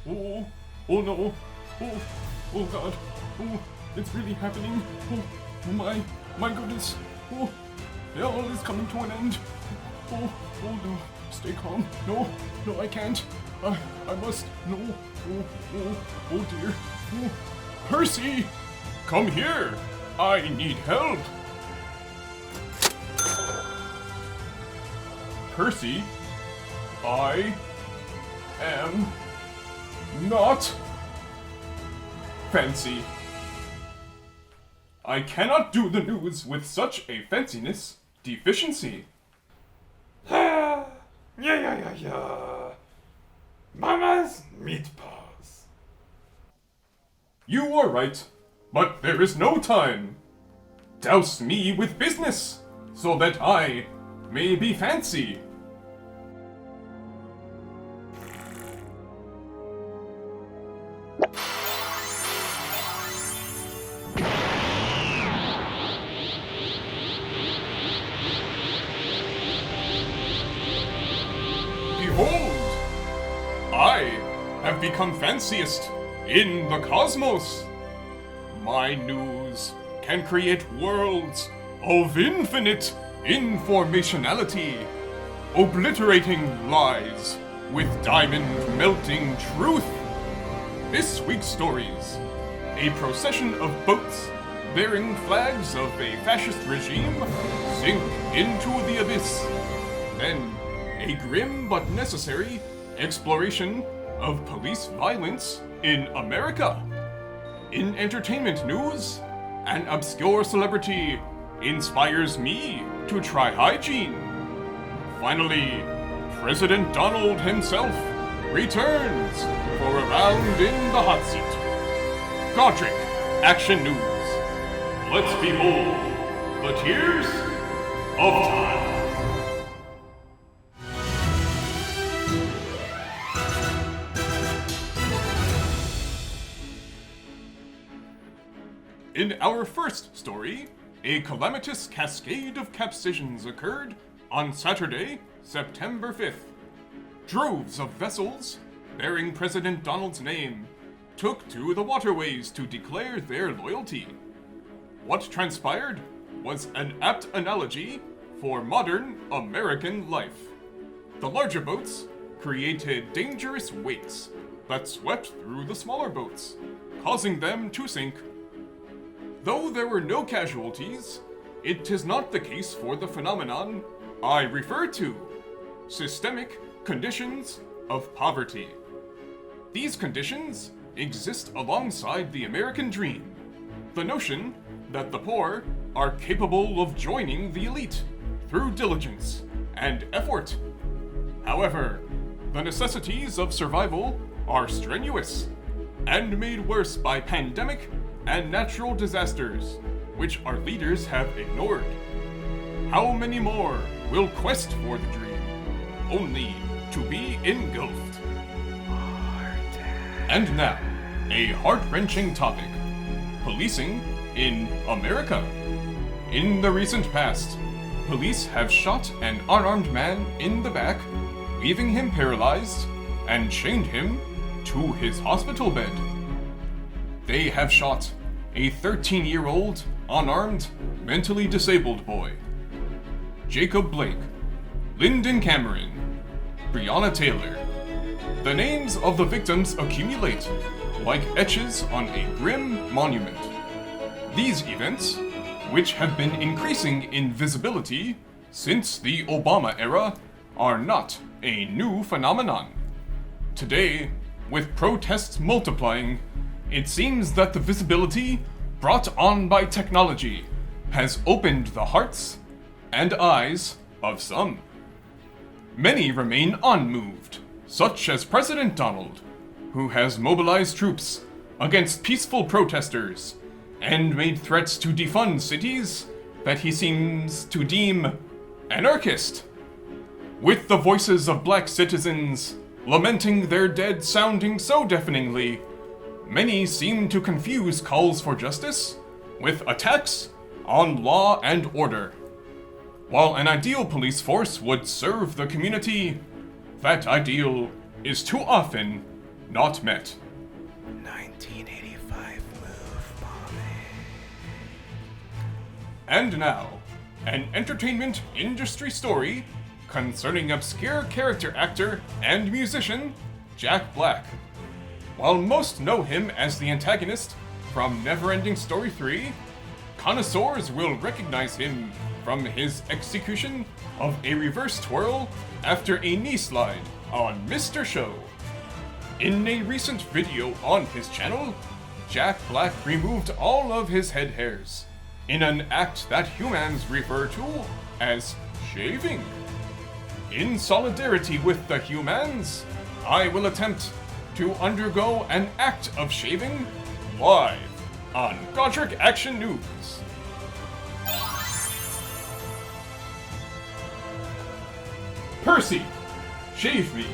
Oh, oh no. Oh, oh god. Oh, it's really happening. Oh my goodness. Oh, it all is coming to an end. Oh no. Stay calm. No, I can't. I must. No. Oh dear. Oh, Percy! Come here. I need help. Percy, I am not fancy. I cannot do the news with such a fanciness deficiency. Yeah. Mama's meatballs. You are right, but there is no time. Douse me with business, so that I may be fancy. Behold, I have become fanciest in the cosmos. My news can create worlds of infinite informationality, obliterating lies with diamond-melting truth. This week's stories: a procession of boats bearing flags of a fascist regime sink into the abyss. Then, a grim but necessary exploration of police violence in America. In entertainment news, an obscure celebrity inspires me to try hygiene. Finally, President Donald himself returns for a round in the hot seat. Godrick Action News. Let's behold the tears of time. In our first story, a calamitous cascade of capsitions occurred on Saturday, September 5th. Droves of vessels bearing President Donald's name took to the waterways to declare their loyalty. What transpired was an apt analogy for modern American life. The larger boats created dangerous weights that swept through the smaller boats, causing them to sink. Though there were no casualties, it is not the case for the phenomenon I refer to: systemic conditions of poverty. These conditions exist alongside the American dream, the notion that the poor are capable of joining the elite through diligence and effort. However, the necessities of survival are strenuous and made worse by pandemic and natural disasters, which our leaders have ignored. How many more will quest for the dream, only to be engulfed? And now, a heart-wrenching topic: policing in America. In the recent past, police have shot an unarmed man in the back, leaving him paralyzed, and chained him to his hospital bed. They have shot a 13-year-old, unarmed, mentally disabled boy. Jacob Blake, Lyndon Cameron, Breonna Taylor. The names of the victims accumulate like etches on a grim monument. These events, which have been increasing in visibility since the Obama era, are not a new phenomenon. Today, with protests multiplying, it seems that the visibility brought on by technology has opened the hearts and eyes of some. Many remain unmoved, such as President Donald, who has mobilized troops against peaceful protesters and made threats to defund cities that he seems to deem anarchist. With the voices of black citizens lamenting their dead sounding so deafeningly, many seem to confuse calls for justice with attacks on law and order. While an ideal police force would serve the community, that ideal is too often not met. 1985 move, Bobby. And now, an entertainment industry story concerning obscure character actor and musician Jack Black. While most know him as the antagonist from Neverending Story 3, connoisseurs will recognize him from his execution of a reverse twirl after a knee slide on Mr. Show. In a recent video on his channel, Jack Black removed all of his head hairs in an act that humans refer to as shaving. In solidarity with the humans, I will attempt to undergo an act of shaving live on Godrick Action News. Percy, shave me,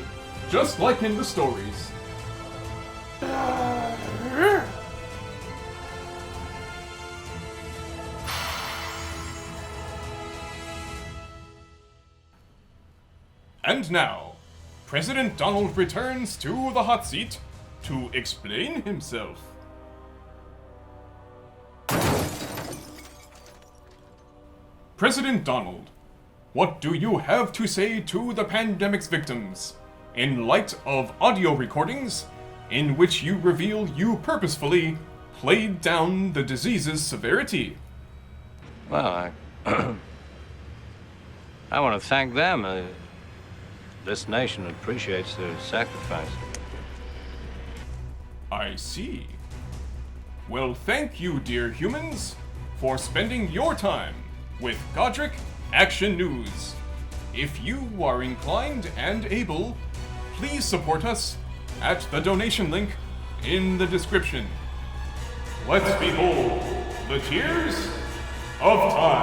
just like in the stories. And now, President Donald returns to the hot seat to explain himself. President Donald, what do you have to say to the pandemic's victims in light of audio recordings in which you reveal you purposefully played down the disease's severity? Well, I want to thank them. This nation appreciates their sacrifice. I see. Well, thank you, dear humans, for spending your time with Godrick Action News. If you are inclined and able, please support us at the donation link in the description. Let's behold the tears of time.